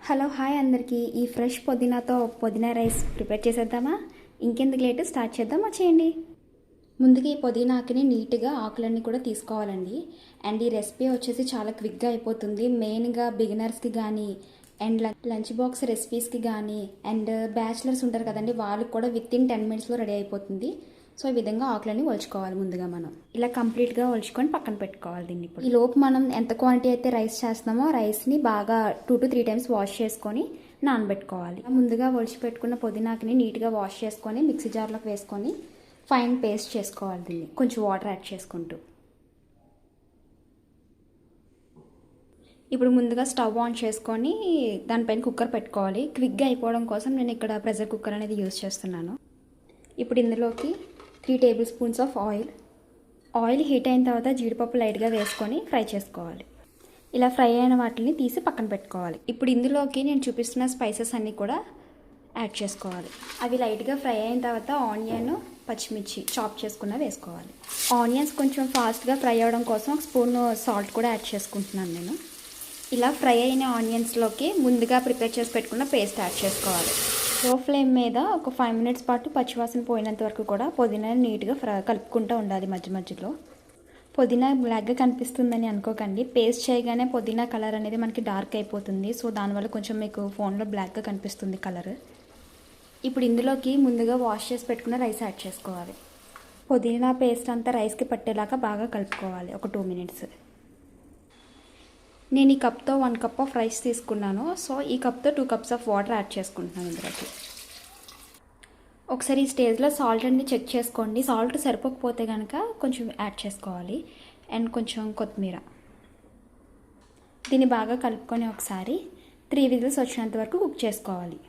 Hello hi అందరికీ. ఈ fresh పుదీనాతో పుదీనా రైస్ ప్రిపేర్ చేసేద్దామా? ఇంకెందుకు లేటు, స్టార్ట్ చేద్దామా? చేయండి. ముందుగా ఈ పుదీనా ఆకుని నీట్గా ఆకులన్నీ కూడా తీసుకోవాలండి. అండ్ ఈ రెసిపీ వచ్చేసి చాలా క్విక్గా అయిపోతుంది. మెయిన్గా బిగినర్స్కి కానీ అండ్ లంచ్ బాక్స్ రెసిపీస్కి కానీ అండ్ బ్యాచిలర్స్ ఉంటారు కదండి, వాళ్ళకి కూడా వితిన్ 10 minutesలో రెడీ అయిపోతుంది. సో ఈ విధంగా ఆకులన్నీ ఒలుచుకోవాలి. ముందుగా మనం ఇలా కంప్లీట్గా ఒలుచుకొని పక్కన పెట్టుకోవాలి. దీన్ని ఇప్పుడు ఈ లోపు మనం ఎంత క్వాంటిటీ అయితే రైస్ చేస్తున్నామో రైస్ని బాగా 2 to 3 times వాష్ చేసుకొని నానబెట్టుకోవాలి. ముందుగా ఒలిచి పెట్టుకున్న పుదీనాకుని నీట్గా వాష్ చేసుకొని మిక్సీ జార్లోకి వేసుకొని ఫైన్ పేస్ట్ చేసుకోవాలి. దీన్ని కొంచెం వాటర్ యాడ్ చేసుకుంటూ ఇప్పుడు ముందుగా స్టవ్ ఆన్ చేసుకొని దానిపైన కుక్కర్ పెట్టుకోవాలి. క్విక్గా అయిపోవడం కోసం నేను ఇక్కడ ప్రెషర్ కుక్కర్ అనేది యూజ్ చేస్తున్నాను. ఇప్పుడు ఇందులోకి 3 tablespoons ఆఫ్ ఆయిల్ హీట్ అయిన తర్వాత జీడిపప్పు లైట్గా వేసుకొని ఫ్రై చేసుకోవాలి. ఇలా ఫ్రై అయిన వాటిని తీసి పక్కన పెట్టుకోవాలి. ఇప్పుడు ఇందులోకి నేను చూపిస్తున్న స్పైసెస్ అన్నీ కూడా యాడ్ చేసుకోవాలి. అవి లైట్గా ఫ్రై అయిన తర్వాత ఆనియన్, పచ్చిమిర్చి చాప్ చేసుకున్న వేసుకోవాలి. ఆనియన్స్ కొంచెం ఫాస్ట్గా ఫ్రై అవ్వడం కోసం 1 స్పూన్ సాల్ట్ కూడా యాడ్ చేసుకుంటున్నాను నేను. ఇలా ఫ్రై అయిన ఆనియన్స్లోకి ముందుగా ప్రిపేర్ చేసి పెట్టుకున్న పేస్ట్ యాడ్ చేసుకోవాలి. లో ఫ్లేమ్ మీద ఒక 5 minutes పాటు పచ్చివాసన పోయినంత వరకు కూడా పుదీనాని నీట్గా కలుపుకుంటూ ఉండాలి. మధ్య మధ్యలో పుదీనా బ్లాక్గా కనిపిస్తుందని అనుకోకండి. పేస్ట్ చేయగానే పుదీనా కలర్ అనేది మనకి డార్క్ అయిపోతుంది. సో దానివల్ల కొంచెం మీకు ఫోన్లో బ్లాక్గా కనిపిస్తుంది కలర్. ఇప్పుడు ఇందులోకి ముందుగా వాష్ చేసి పెట్టుకున్న రైస్ యాడ్ చేసుకోవాలి. పుదీనా పేస్ట్ అంతా రైస్కి పట్టేలాగా బాగా కలుపుకోవాలి ఒక 2 minutes. నేను ఈ కప్తో 1 cup ఆఫ్ రైస్ తీసుకున్నాను. సో ఈ కప్తో 2 cups ఆఫ్ వాటర్ యాడ్ చేసుకుంటున్నాను ఇందులోకి. ఒకసారి ఈ స్టేజ్లో సాల్ట్ అనేది చెక్ చేసుకోండి. సాల్ట్ సరిపోకపోతే కనుక కొంచెం యాడ్ చేసుకోవాలి. అండ్ కొంచెం కొత్తిమీర. దీన్ని బాగా కలుపుకొని ఒకసారి 3 whistles వచ్చినంత వరకు కుక్ చేసుకోవాలి.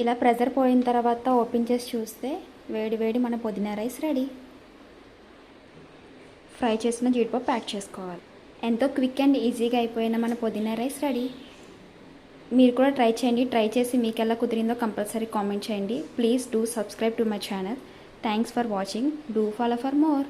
ఇలా ప్రెషర్ పోయిన తర్వాత ఓపెన్ చేసి చూస్తే వేడి వేడి మన పుదీనా రైస్ రెడీ. ఫ్రై చేసిన జీడిపప్పు యాడ్ చేసుకోవాలి. ఎంతో క్విక్ అండ్ ఈజీగా అయిపోయిన మన పుదీనా రైస్ రెడీ. మీరు కూడా ట్రై చేయండి. ట్రై చేసి మీకు ఎలా కుదిరిందో కంపల్సరీ కామెంట్ చేయండి. Please do subscribe to my channel. Thanks for watching. Do follow for more.